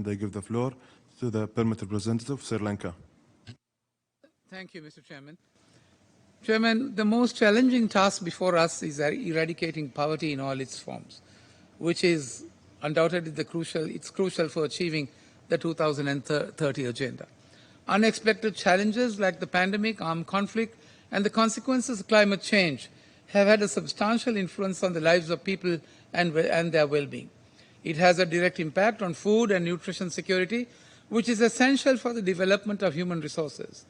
And I give the floor to the permanent representative of Sri Lanka. Thank you, Mr. Chairman. Chairman, the most challenging task before us is eradicating poverty in all its forms, which is undoubtedly crucial for achieving the 2030 agenda. Unexpected challenges like the pandemic, armed conflict, and the consequences of climate change have had a substantial influence on the lives of people and their well-being. It has a direct impact on food and nutrition security, which is essential for the development of human resources.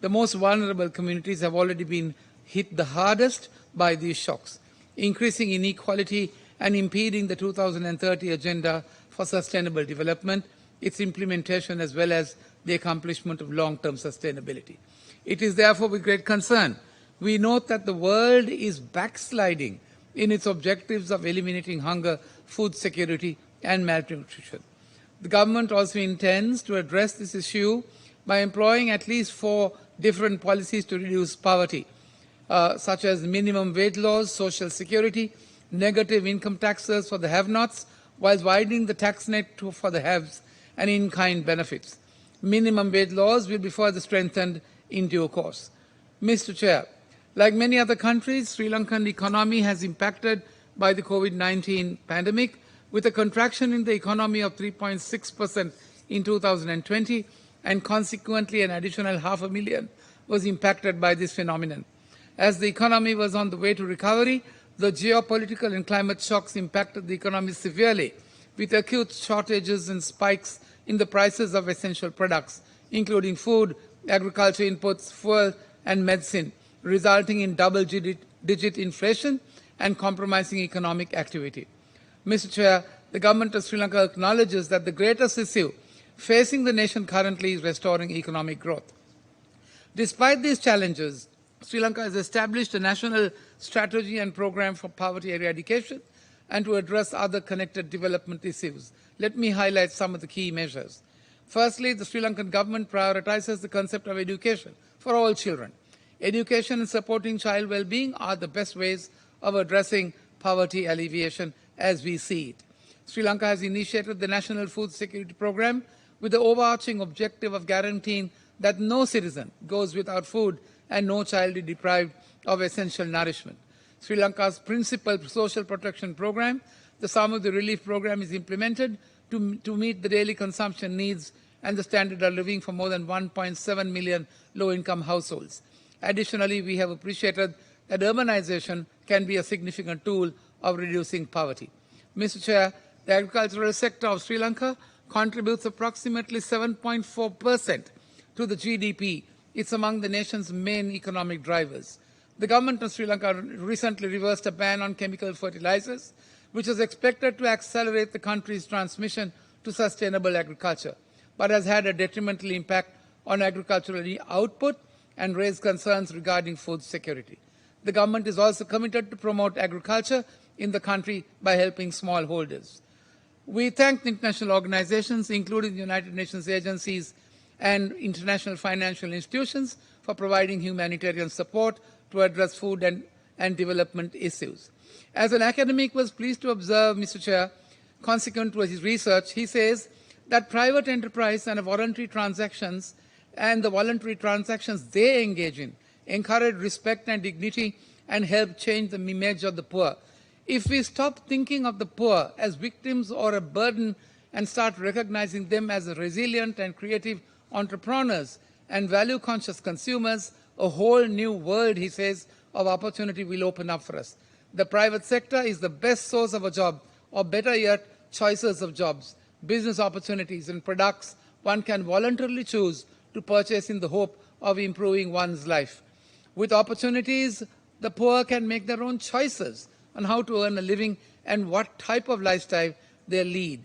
The most vulnerable communities have already been hit the hardest by these shocks, increasing inequality and impeding the 2030 Agenda for Sustainable Development, its implementation as well as the accomplishment of long-term sustainability. It is therefore with great concern we note that the world is backsliding in its objectives of eliminating hunger, food security and malnutrition. The government also intends to address this issue by employing at least 4 different policies to reduce poverty, such as minimum wage laws, social security, negative income taxes for the have-nots, while widening the tax net for the haves, and in-kind benefits. Minimum wage laws will be further strengthened in due course. Mr. Chair, like many other countries, Sri Lankan economy has impacted by the COVID-19 pandemic, with a contraction in the economy of 3.6% in 2020, and consequently an additional 500,000 was impacted by this phenomenon. As the economy was on the way to recovery, the geopolitical and climate shocks impacted the economy severely, with acute shortages and spikes in the prices of essential products, including food, agriculture inputs, fuel, and medicine, resulting in double-digit inflation and compromising economic activity. Mr. Chair, the Government of Sri Lanka acknowledges that the greatest issue facing the nation currently is restoring economic growth. Despite these challenges, Sri Lanka has established a national strategy and program for poverty eradication and to address other connected development issues. Let me highlight some of the key measures. Firstly, the Sri Lankan government prioritizes the concept of education for all children. Education and supporting child well-being are the best ways of addressing poverty alleviation as we see it. Sri Lanka has initiated the National Food Security Program with the overarching objective of guaranteeing that no citizen goes without food and no child is deprived of essential nourishment. Sri Lanka's principal social protection program, the Samudra Relief Program, is implemented to meet the daily consumption needs and the standard of living for more than 1.7 million low-income households. Additionally, we have appreciated that urbanization can be a significant tool of reducing poverty. Mr. Chair, the agricultural sector of Sri Lanka contributes approximately 7.4% to the GDP. It's among the nation's main economic drivers. The government of Sri Lanka recently reversed a ban on chemical fertilizers, which is expected to accelerate the country's transmission to sustainable agriculture, but has had a detrimental impact on agricultural output and raised concerns regarding food security. The government is also committed to promote agriculture in the country by helping smallholders. We thank the international organizations, including the United Nations agencies and international financial institutions, for providing humanitarian support to address food and development issues. As an academic was pleased to observe, Mr. Chair, consequent to his research, he says that private enterprise and voluntary transactions they engage in encourage respect and dignity and help change the image of the poor. If we stop thinking of the poor as victims or a burden and start recognizing them as resilient and creative entrepreneurs and value-conscious consumers, a whole new world, he says, of opportunity will open up for us. The private sector is the best source of a job, or better yet, choices of jobs, business opportunities and products one can voluntarily choose to purchase in the hope of improving one's life. With opportunities, the poor can make their own choices on how to earn a living and what type of lifestyle they lead.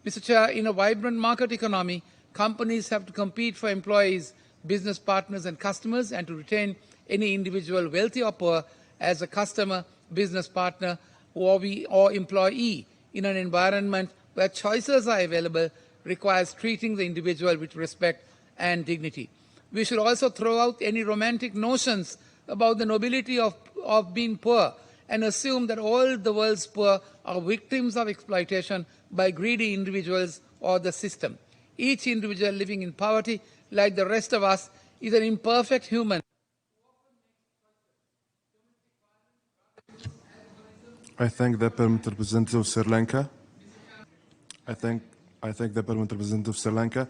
Mr. Chair, in a vibrant market economy, companies have to compete for employees, business partners and customers, and to retain any individual, wealthy or poor, as a customer, business partner or employee in an environment where choices are available requires treating the individual with respect and dignity. We should also throw out any romantic notions about the nobility of being poor and assume that all the world's poor are victims of exploitation by greedy individuals or the system. Each individual living in poverty, like the rest of us, is an imperfect human. I thank the Parliament Representative of Sri Lanka. I thank the Parliament Representative of Sri Lanka